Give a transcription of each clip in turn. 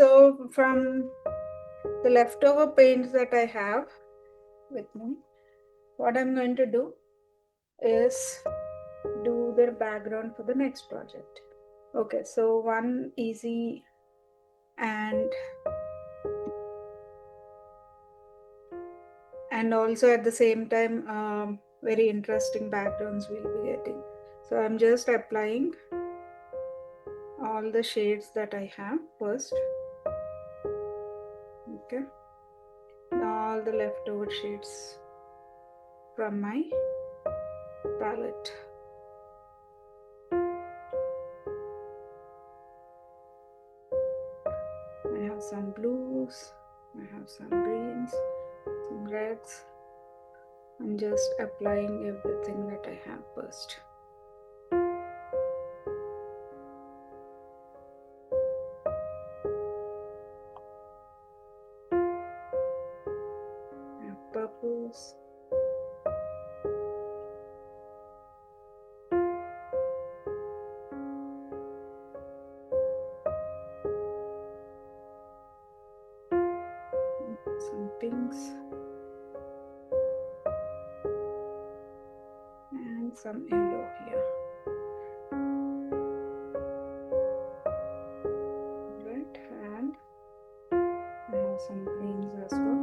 So from the leftover paints that I have with me, what I'm going to do is do the background for the next project. Okay, so one easy and also at the same time very interesting backgrounds we'll be getting. So I'm just applying all the shades that I have first. Okay, all the leftover shades from my palette. I have some blues, I have some greens, some reds. I'm just applying everything that I have first. I have purples. Some pinks. And some yellow here. Right, and I have some greens as well.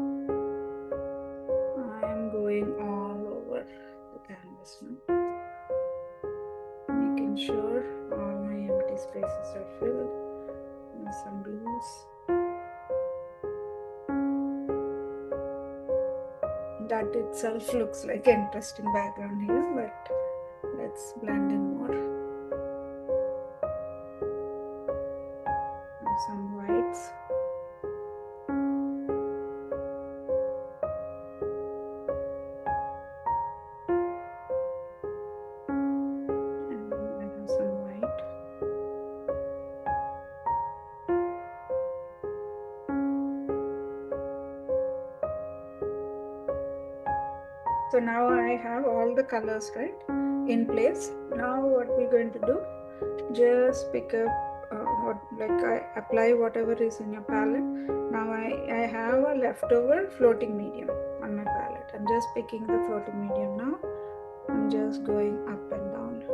I am going all over the canvas now, making sure all my empty spaces are filled with some blues. That itself looks like an interesting background here, but let's blend in more. And some whites. And I have some white. So now I have all the colors right in place. Now what we're going to do, just pick up I apply whatever is in your palette. Now I have a leftover floating medium on my palette. I'm just picking the floating medium now. I'm just going up and down.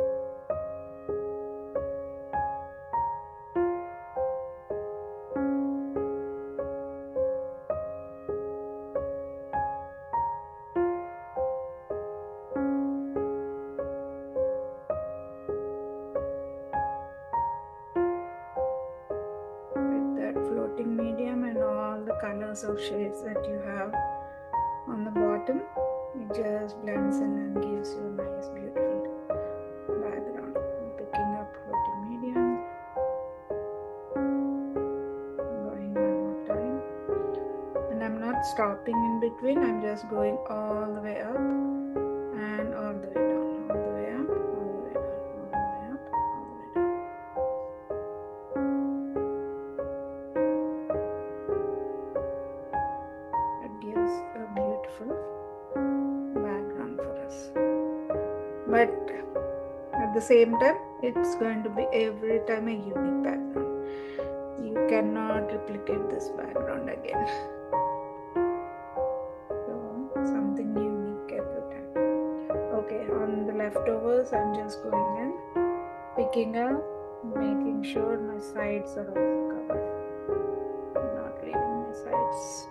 Floating medium and all the colors of shades that you have on the bottom, it just blends in and gives you a nice beautiful background. I'm picking up floating medium, I'm going one more time, and I'm not stopping in between. I'm just going all the way up and all the way down, all the way up, all the way down, all the way up, all the way down. Gives a beautiful background for us, but at the same time it's going to be every time a unique background. You cannot replicate this background again. So something unique every time. Okay, on the leftovers I'm just going in, picking up, making sure my sides are also covered, not leaving my sides.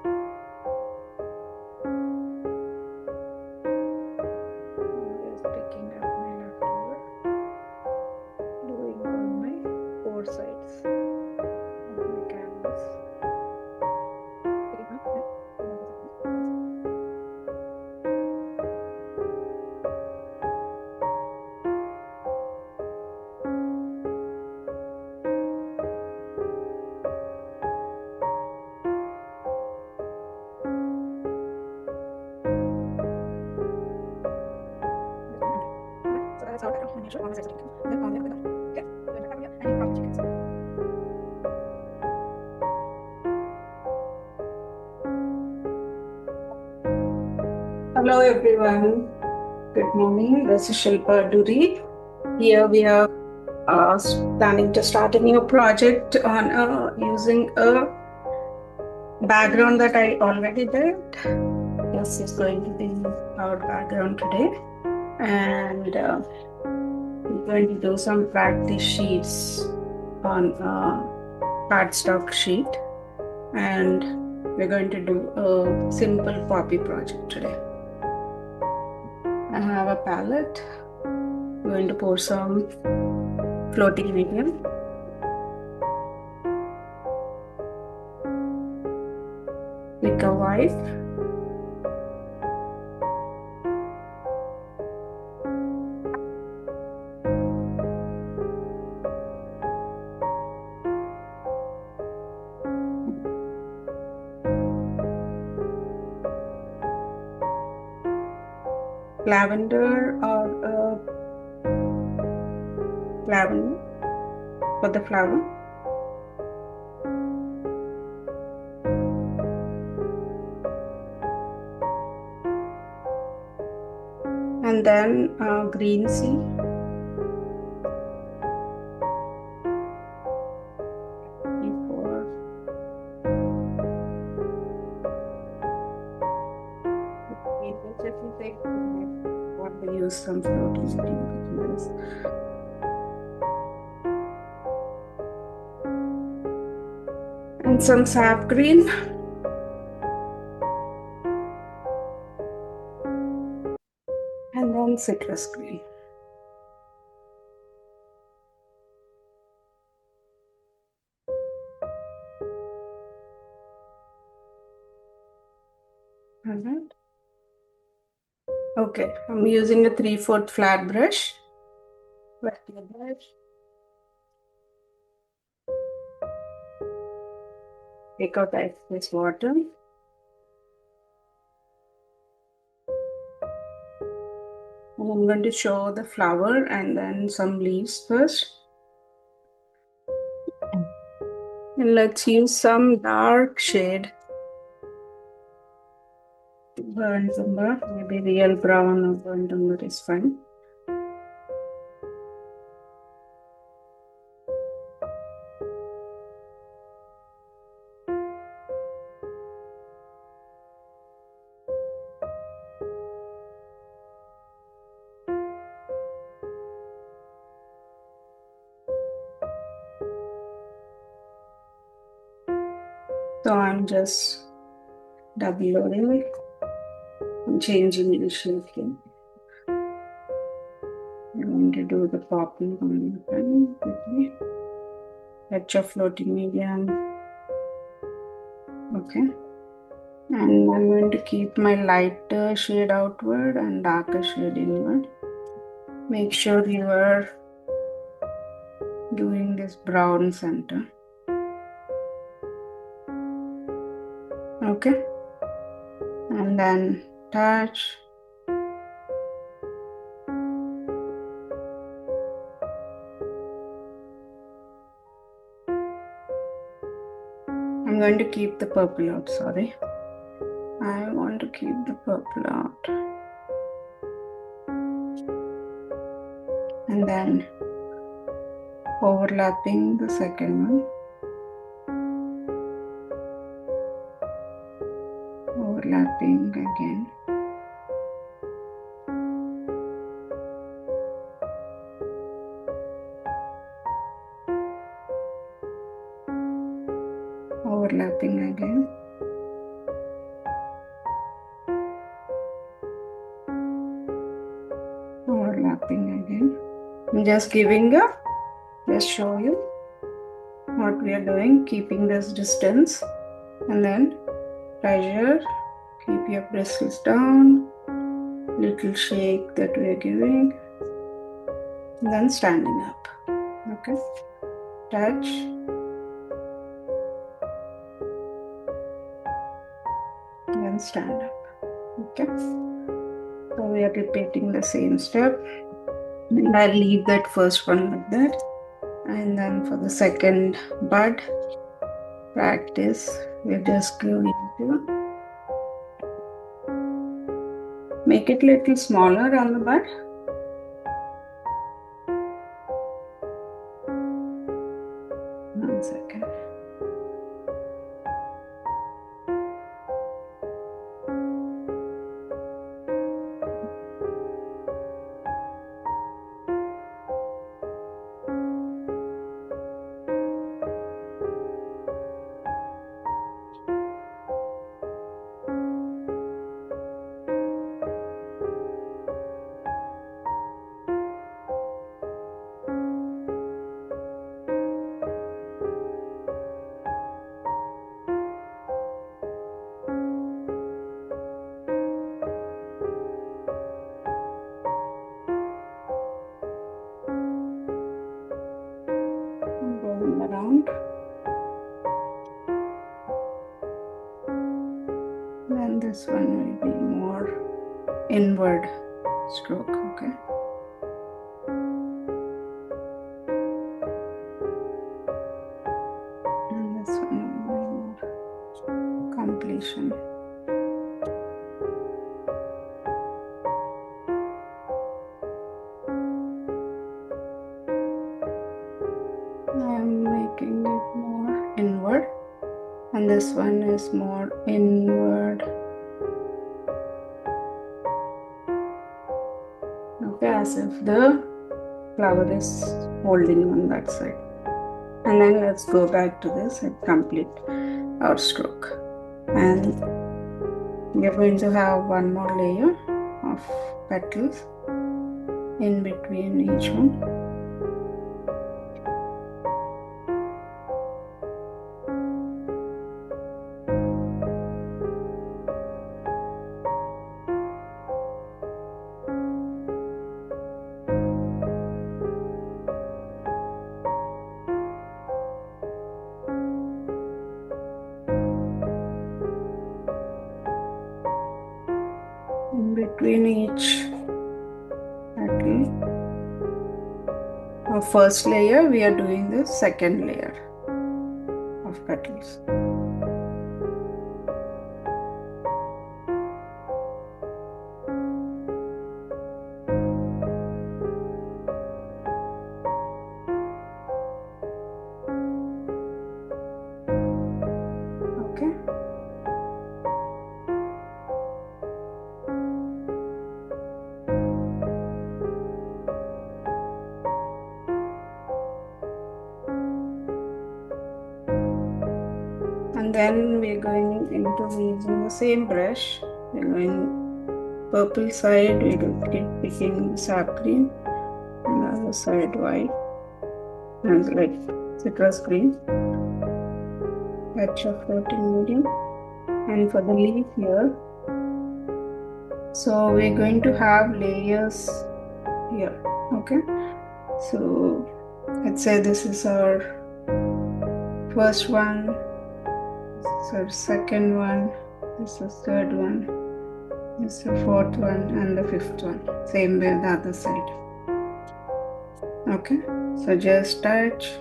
Hello everyone, good morning. This is Shilpa Duri. Here we are planning to start a new project on using a background that I already did. This is going to be our background today, and we're going to do some practice sheets on cardstock sheet, and we're going to do a simple poppy project today. I have a palette. I'm going to pour some floating medium. Pick a white. Lavender or lavender for the flower. And then green sea. Use some floating medium. And some sap green. And then citrus green. Alright. Okay, I'm using a 3/4 flat brush. Wet the brush. Take out the excess water. And I'm going to show the flower and then some leaves first. And let's use some dark shade. Burnt umber, maybe real brown or burnt umber is fine. So I'm just double loading it. I'm changing the shape here. I'm going to do the popping on the pen quickly. Touch of floating medium. Okay. And I'm going to keep my lighter shade outward and darker shade inward. Make sure you are doing this brown center. Okay. And then touch. I'm going to keep the purple out, sorry. I want to keep the purple out. And then overlapping the second one. Overlapping again. Overlapping again. Overlapping again. I'm just giving a, let's show you what we are doing, keeping this distance, and then pressure, keep your bristles down, little shake that we are giving, and then standing up. Okay, touch, then stand up. Okay, so we are repeating the same step, and I'll leave that first one like that. And then for the second bud practice, we're just going to make it a little smaller on the bud. One second. and this one will be more inward stroke. Okay. And this one will be more completion. I am making it more inward, and this one is more inward. Okay, as if the flower is holding on that side. And then let's go back to this and complete our stroke. And we are going to have one more layer of petals in between each one. In between each petal. Our first layer, we are doing the second layer of petals. Okay. And then we're going into using the same brush. We're going purple side, we will keep picking sap green, and the other side white, and like citrus green, patch of floating medium. And for the leaf here, so we're going to have layers here. Okay, so let's say this is our first one, this is our second one, this is third one, this is the fourth one, and the fifth one. Same way the other side. Okay, so just touch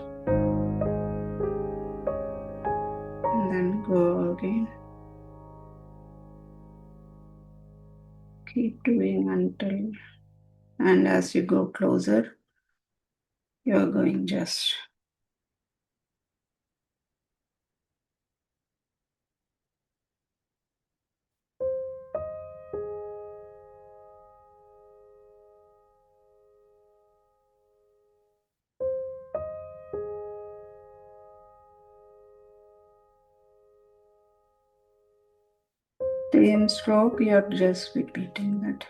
and then go again. Keep doing until, and as you go closer, you're going just same stroke, you're just repeating that.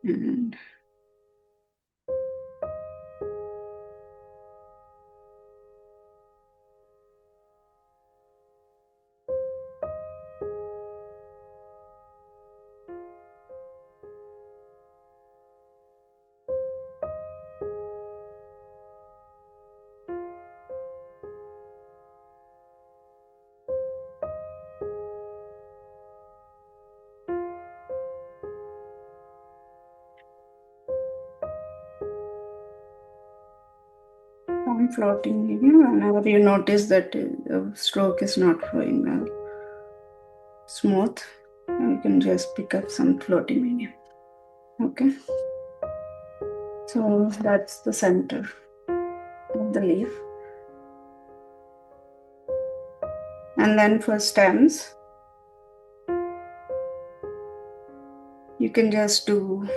And on floating medium, whenever you notice that the stroke is not flowing well, smooth, you can just pick up some floating medium. Okay, so that's the center of the leaf. And then for stems, you can just do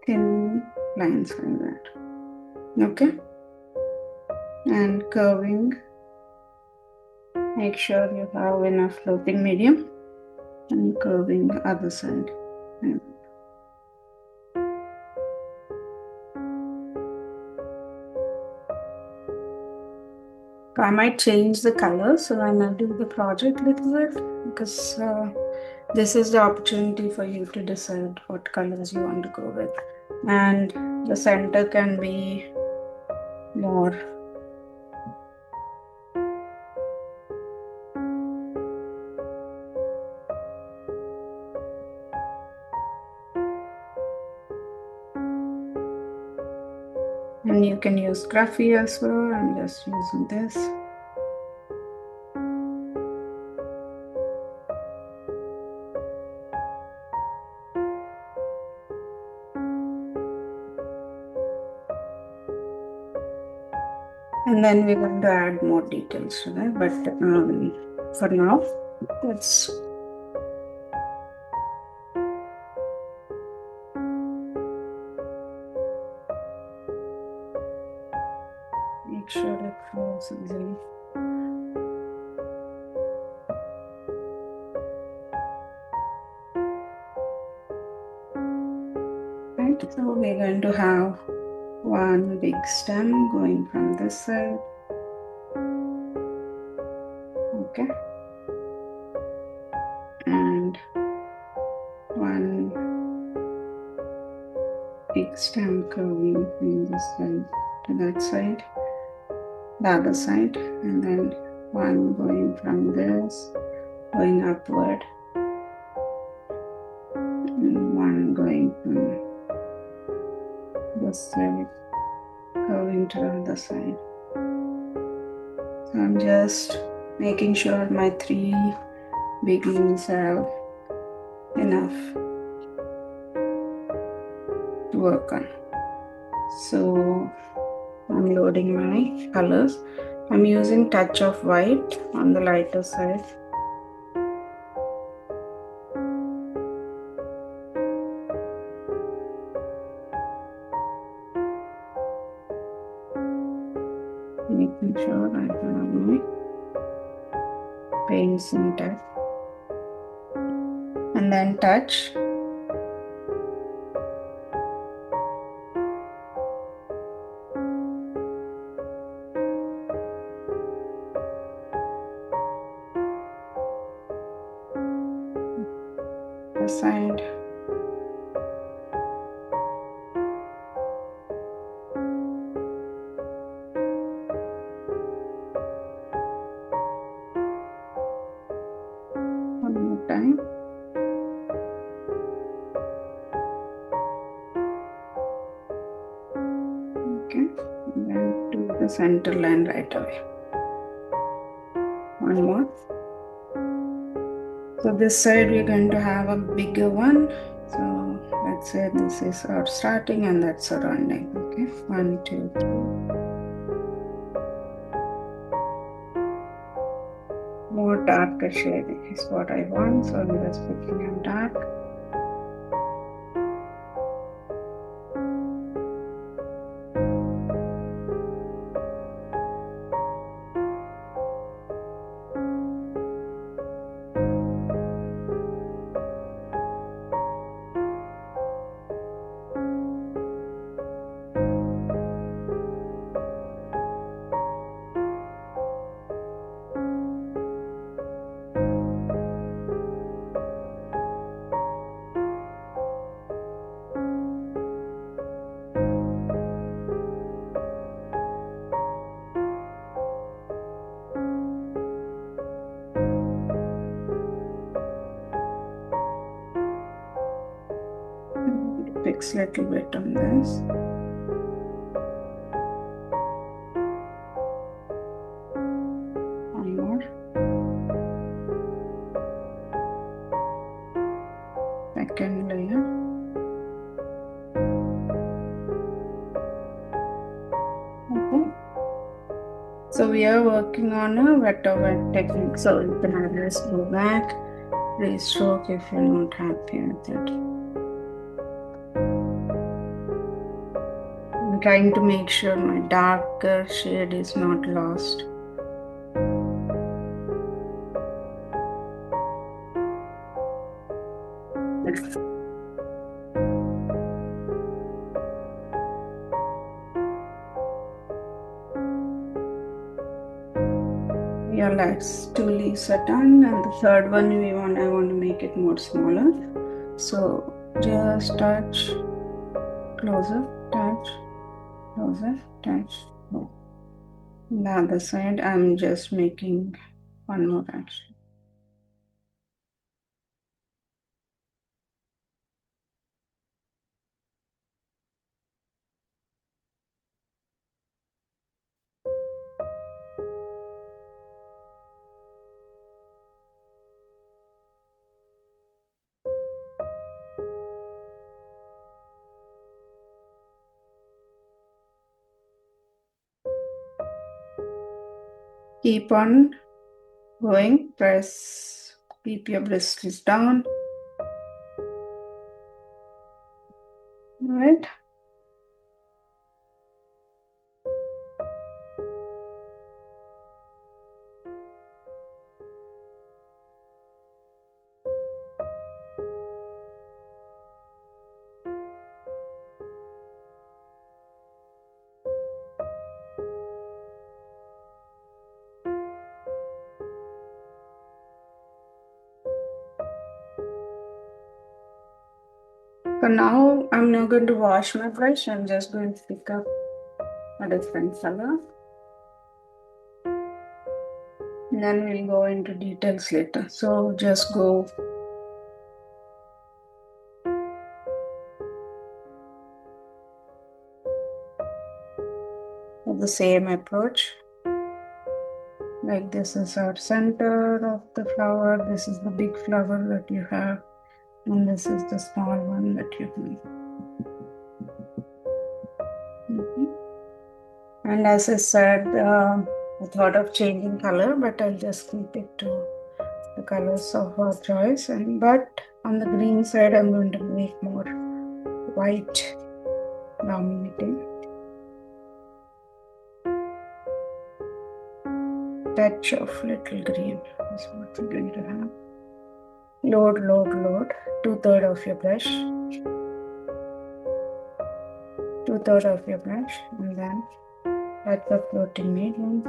thin lines like that. Okay, and curving, make sure you have enough floating medium, and curving the other side. I might change the color, so I might do the project a little bit, because this is the opportunity for you to decide what colors you want to go with. And the center can be more And you can use scruffy as well. I'm just using this. And then we're going to add more details to that, but for now, let's make sure it flows easily. Right, so we're going to have one big stem going from this side. Okay. And one big stem curving from this side to that side, the other side, and then one going from this, going upward, and one going from this side, going to the other side. So I'm just making sure my 3 big leaves have enough to work on. So I'm loading my colors. I'm using touch of white on the lighter side. Making sure I have my paints intact. And then touch. The side. One more time. Okay, and then do the center line right away. One more. So this side we're going to have a bigger one. So let's say this is our starting and that's our ending. Okay, 1, 2, 3. More darker shade is what I want, so I'm just picking up dark. Fix a little bit on this. One more. Second layer. Okay. So we are working on a wet over technique. So you can always go back, restroke if you're not happy with it. I'm trying to make sure my darker shade is not lost. Your last 2 leaves are done, and the third one I want to make it more smaller. So just touch, closer, touch, closer, touch. The other side, I'm just making one more actually. Keep on going, press, keep your bristles down. Right. So now I'm not going to wash my brush. I'm just going to pick up a different color. And then we'll go into details later. So just go with the same approach. Like this is our center of the flower. This is the big flower that you have. And this is the small one that you have. And as I said, I thought of changing color, but I'll just keep it to the colors of our choice. But on the green side, I'm going to make more white dominating. Touch of little green is what we're going to have. Load, load, load. 2/3 of your brush. 2/3 of your brush, and then add the floating medium.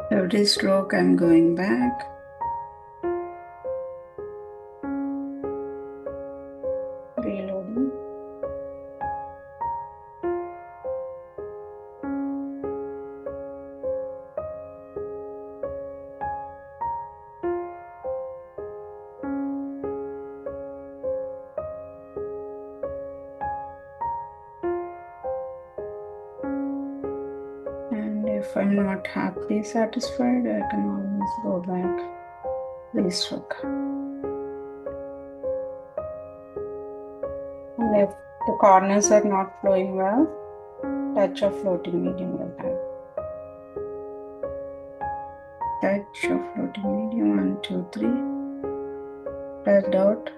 Every stroke I'm going back. Reloading. And if I'm not happy, satisfied, I can always go back, restroke. And if the corners are not flowing well, touch of floating medium will have. Touch of floating medium, 1, 2, 3. Pressed out.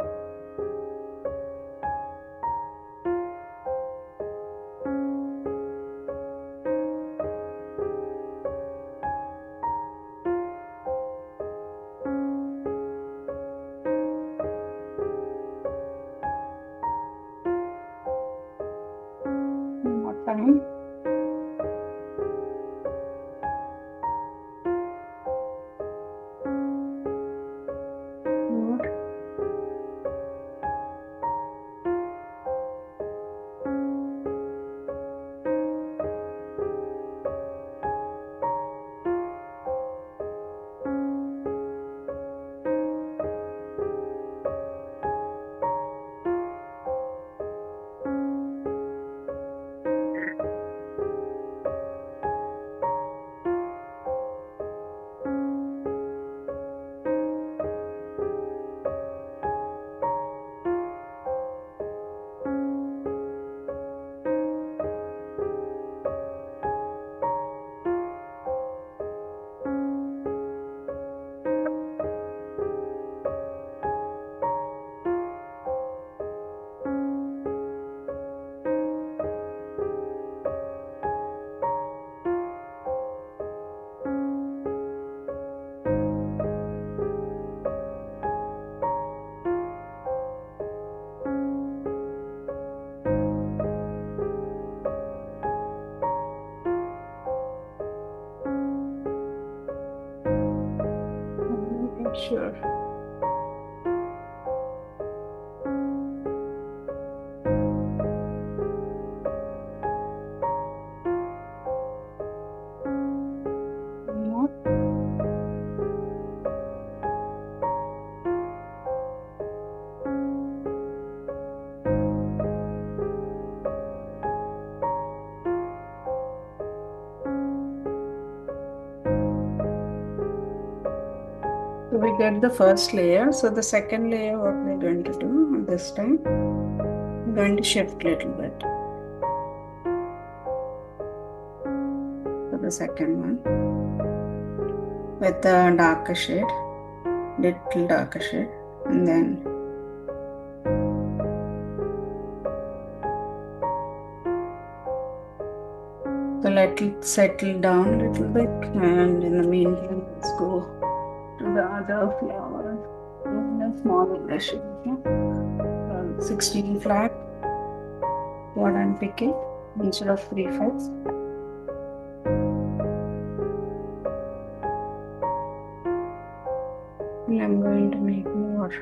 One more time. Good. Sure. One more. So we get the first layer. So the second layer, what we're going to do this time, I'm going to shift a little bit. For the second one, with a darker shade, little darker shade, and then so let it settle down a little bit, and in the meantime, let's go to the other flower in a smaller brush. Okay? 16 flat, what I'm picking instead of 3/5. And I'm going to make more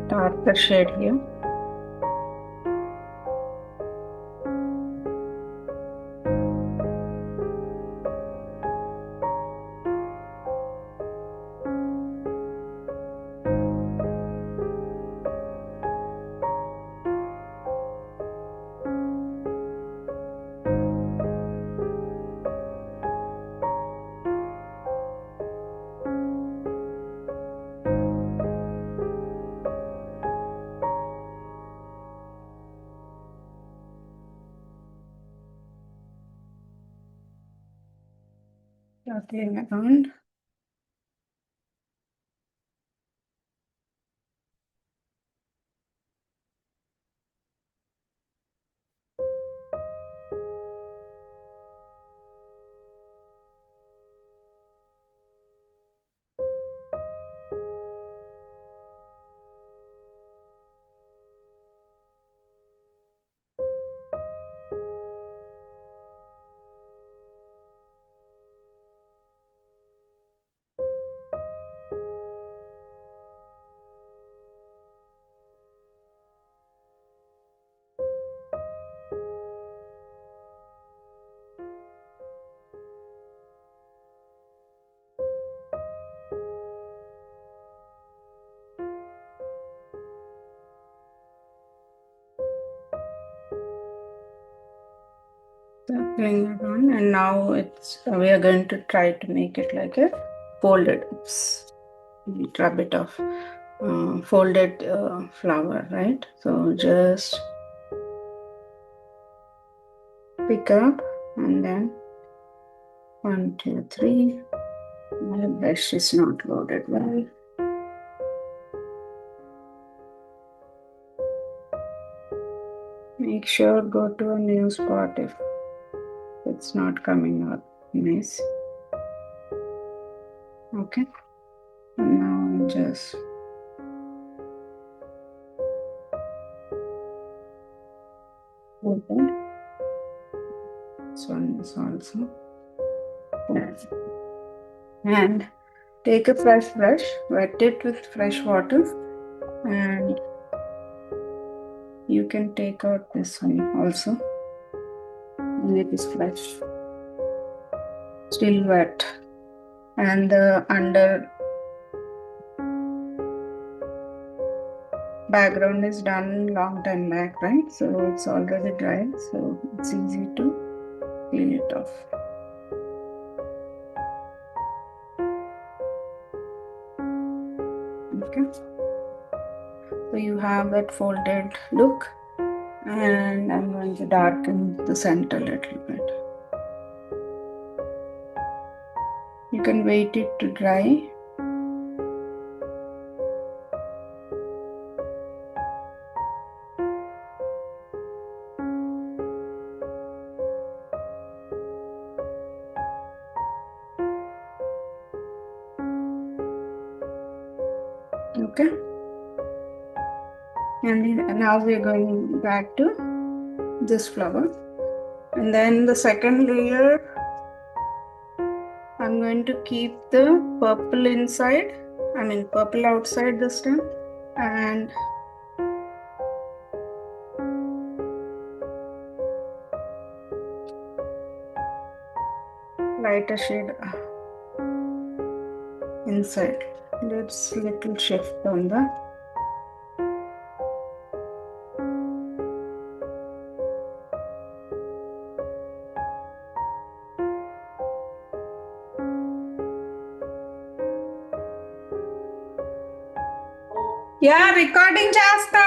darker shade here. Playing around. Playing around, and now we are going to try to make it like a folded. Oops, a bit of folded flower, right? So just pick up and then 1, 2, 3. My brush is not loaded well. Make sure go to a new spot if it's not coming out nice. Okay, and now I'll just open. This one is also. And take a fresh brush, wet it with fresh water, and you can take out this one also. And it is fresh, still wet, and the under background is done long time back, right? So it's already dry, so it's easy to peel it off. Okay, so you have that folded look, and I'm going to darken the center a little bit. You can wait it to dry. Okay, and now we're going back to this flower, and then the second layer I'm going to keep the purple inside, purple outside this time, and lighter shade inside. Let's little shift on the Yeah, recording చేస్తా.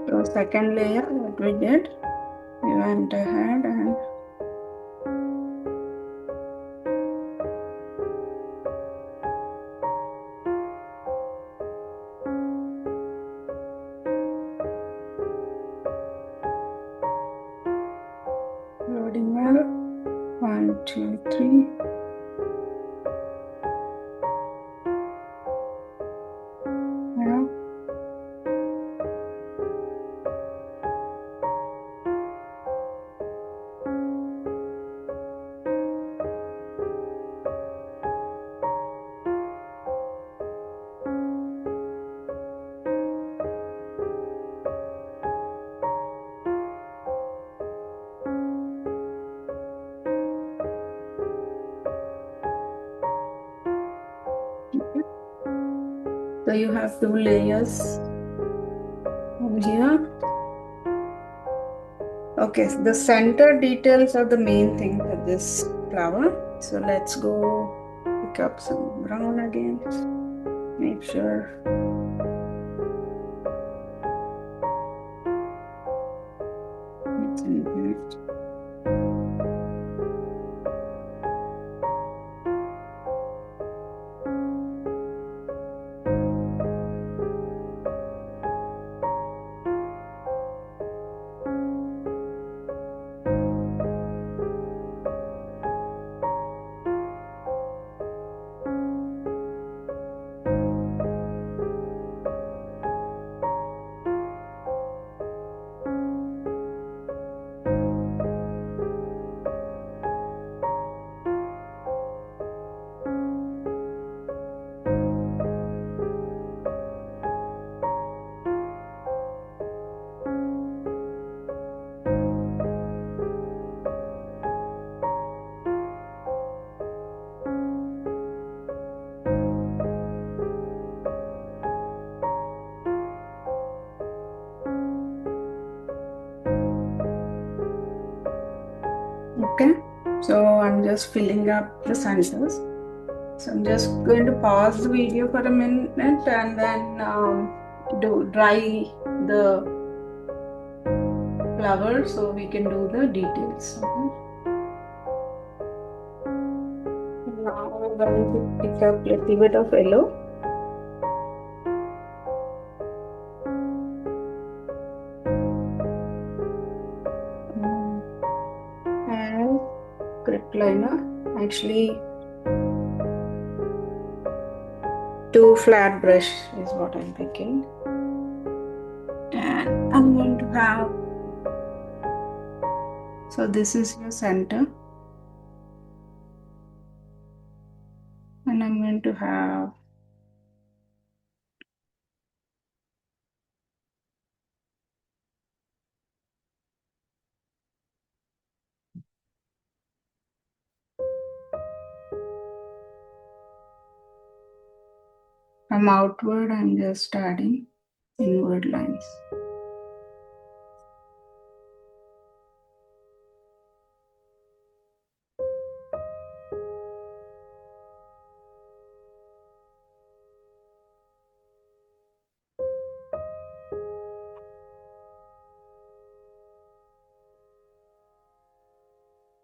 So second layer that we did, we went ahead and loading well. 1, 2, 3. Yeah. So you have 2 layers over here. Okay, so the center details are the main thing for this flower. So let's go pick up some brown again. Make sure it's in here. Okay, so I'm just filling up the centers. So I'm just going to pause the video for a minute and then dry the flower so we can do the details. Okay. Now I'm going to pick up a little bit of yellow. And grip liner. Actually, 2 flat brush is what I'm picking. And I'm going to have, so this is your center. And I'm going to have from outward, I'm just adding inward lines.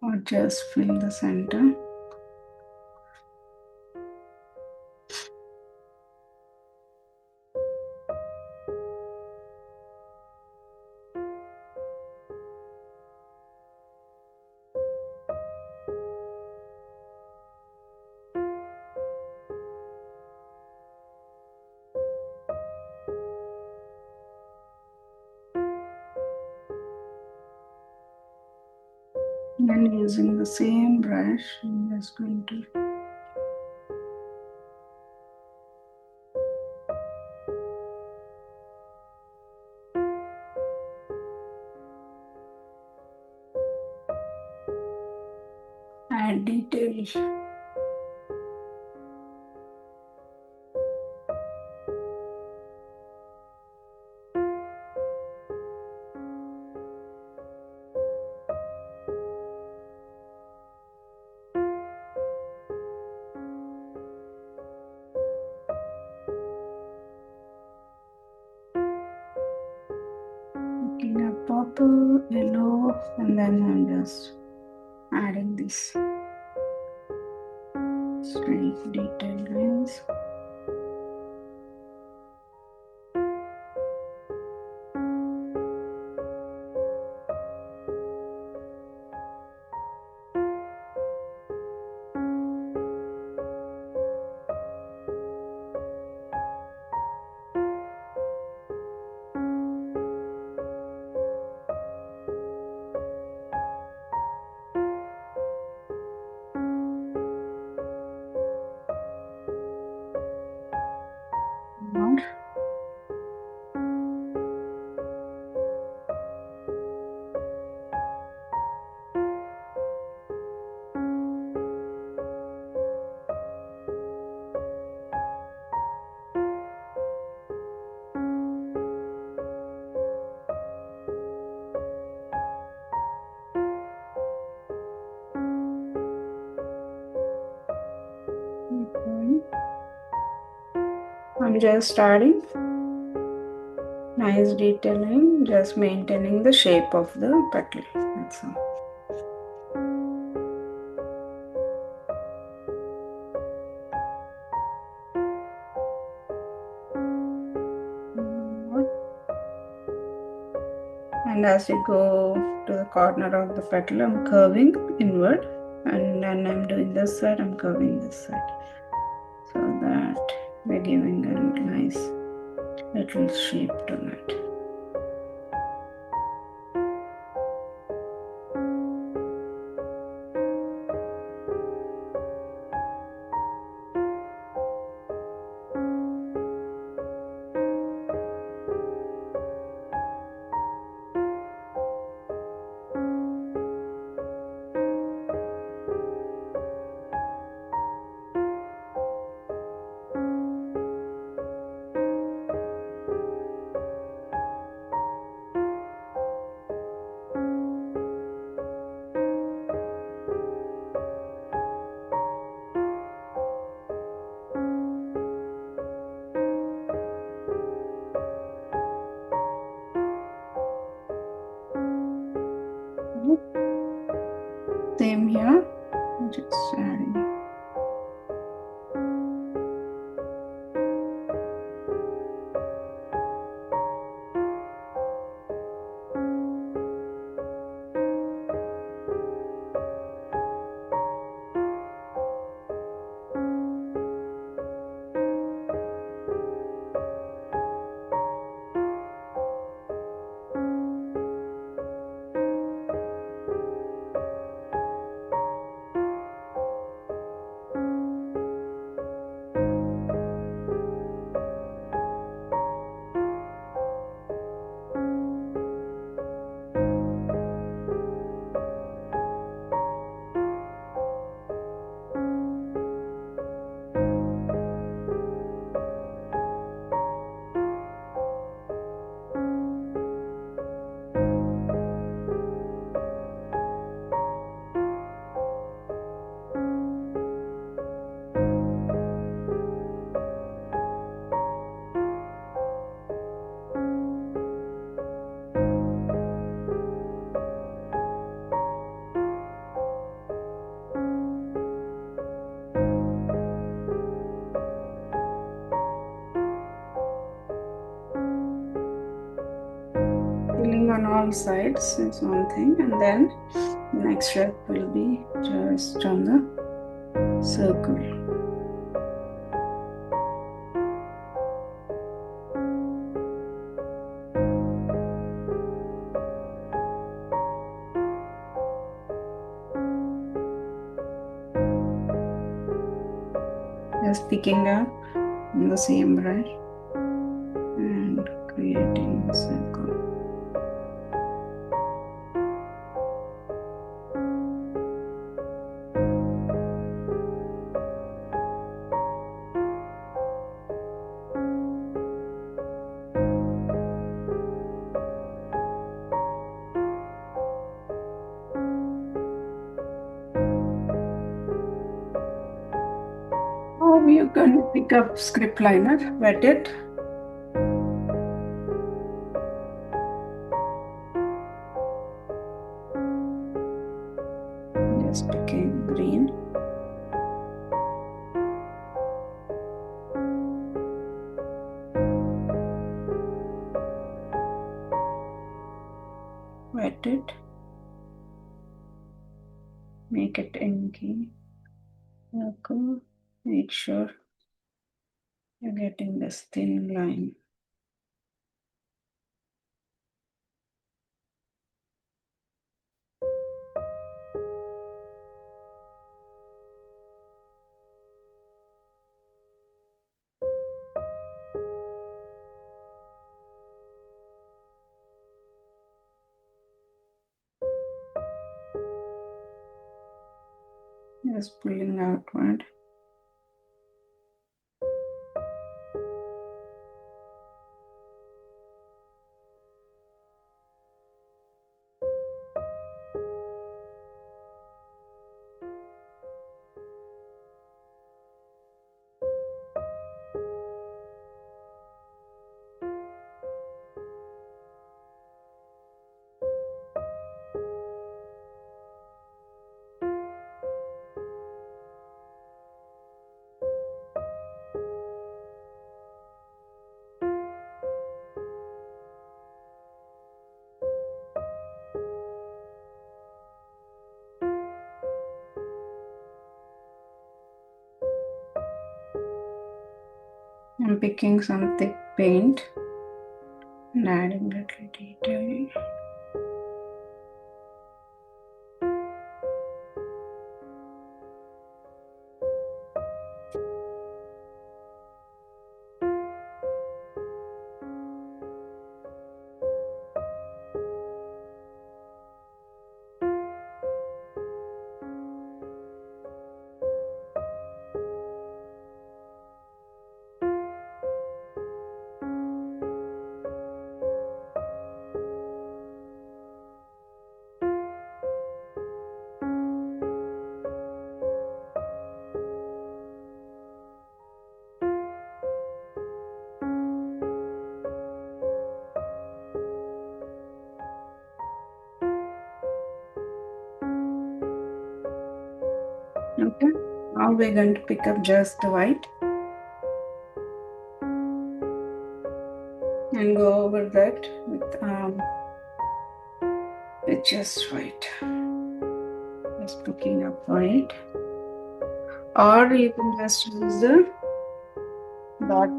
Or just fill the center. And using the same brush, I'm just going to add details. Looking at purple, yellow, and then I'm just adding this straight detail lines. I'm just adding nice detailing, just maintaining the shape of the petal. That's all. And as you go to the corner of the petal, I'm curving inward, and then I'm doing this side, I'm curving this side, so that we're giving a nice little shape to that. Same here, just adding. Filling on all sides is one thing, and then the next step will be just on the circle. Just picking up on the same brush and creating a circle. you can pick up script liner, wet it. Just picking green. Wet it. Make it inky. Make sure you're getting this thin line. Just pulling outward. I'm picking some thick paint and adding little detailing. Okay, now we're going to pick up just the white and go over that with just white. Just picking up white, or you can just use the dot.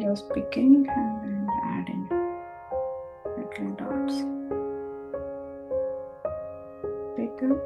Just picking and then adding little dots. Pick up.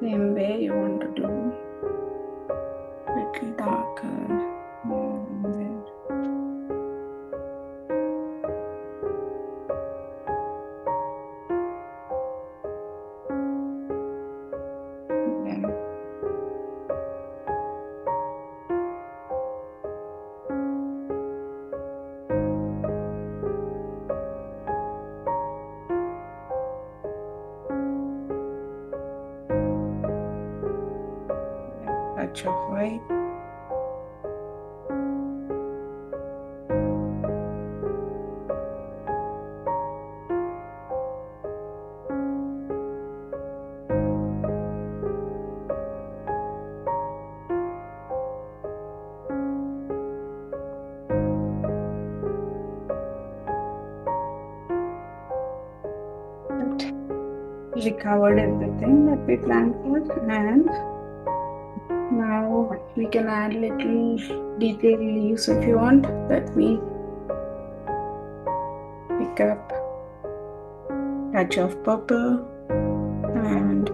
Same way you want to do little darker here and there. There. Touch of white. Recovered everything that we planned for, and now we can add little detailed leaves if you want. Let me pick up touch of purple and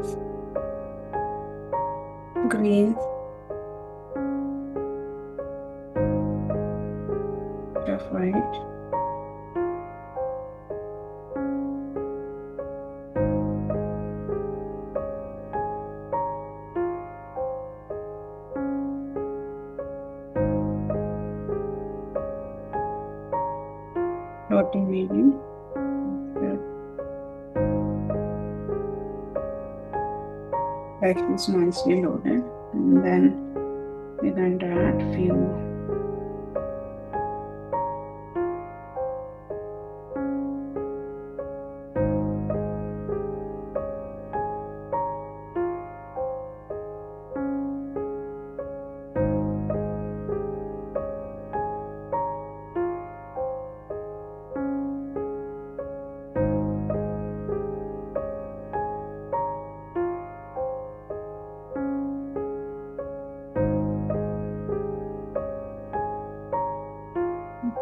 green, touch of white. Floating medium. That is nicely loaded, and then we're going to add few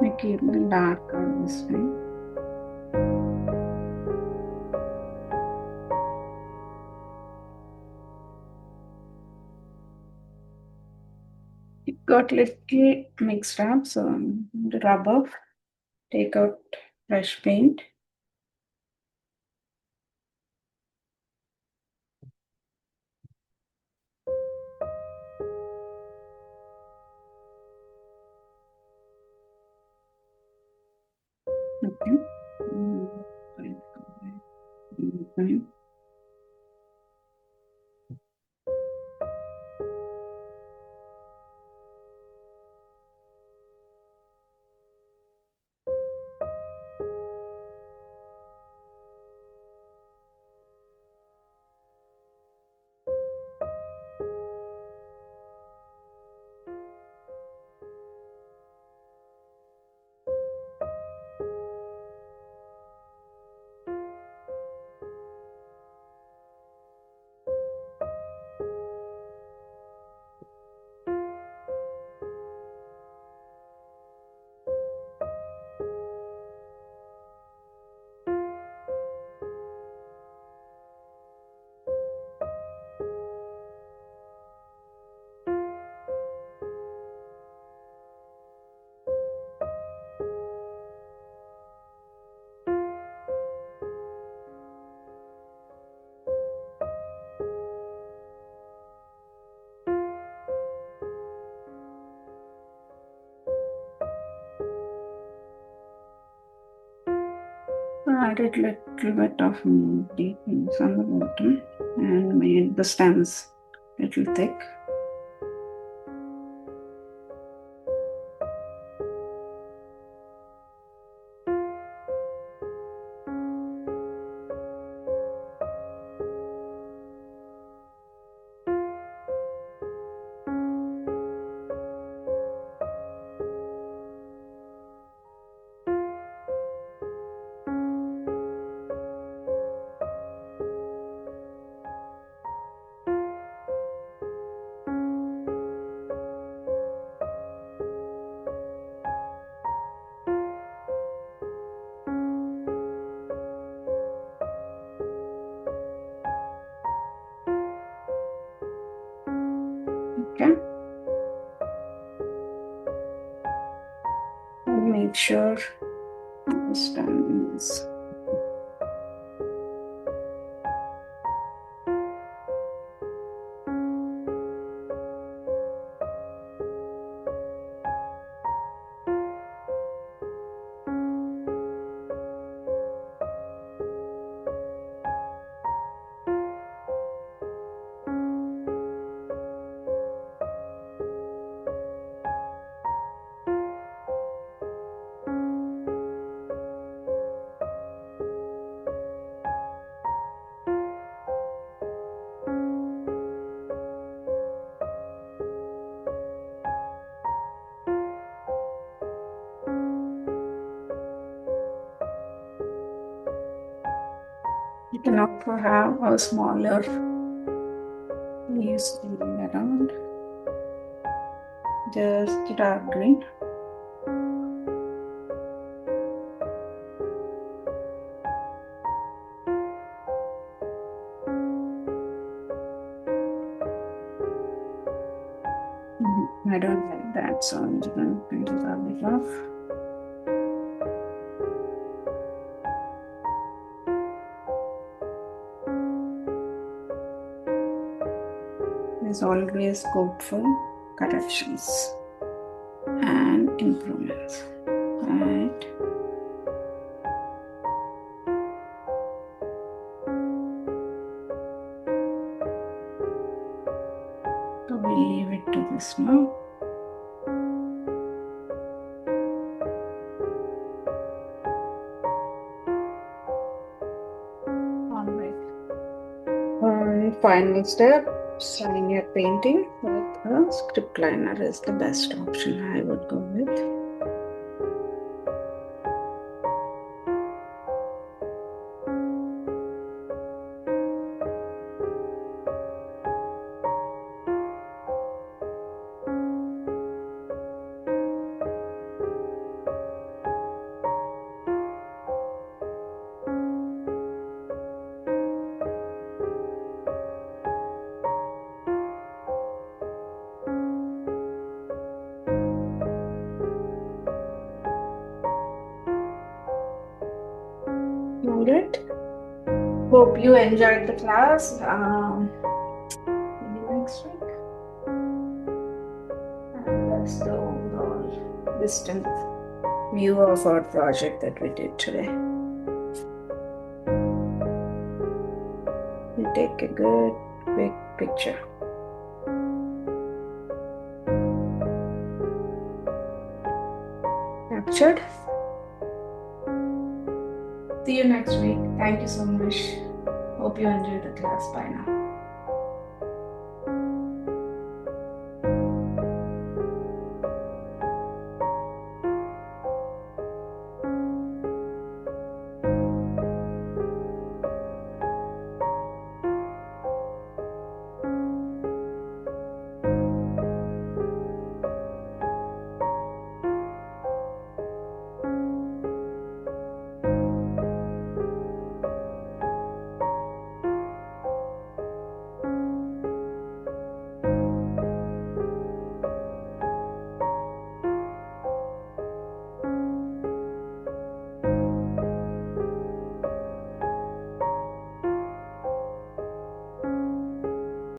make it a little darker this time. It got little mixed up, so I'm going to rub off, take out fresh paint. Okay. Okay. I added little bit of deep things on the bottom and made the stems little thick. Okay. And make sure this time is you can also have a smaller leaves moving around. Just dark green. I don't like that, so I'm just going to print it a bit off. There's always scope for corrections and improvements, right? So we'll leave it to this now. Alright. Final step, starting your painting with a script liner is the best option I would go with. Alright. Hope you enjoyed the class. Maybe next week. And that's the overall distant view of our project that we did today. We take a good big picture. Captured. See you next week. Thank you so much. Hope you enjoyed the class. Bye now.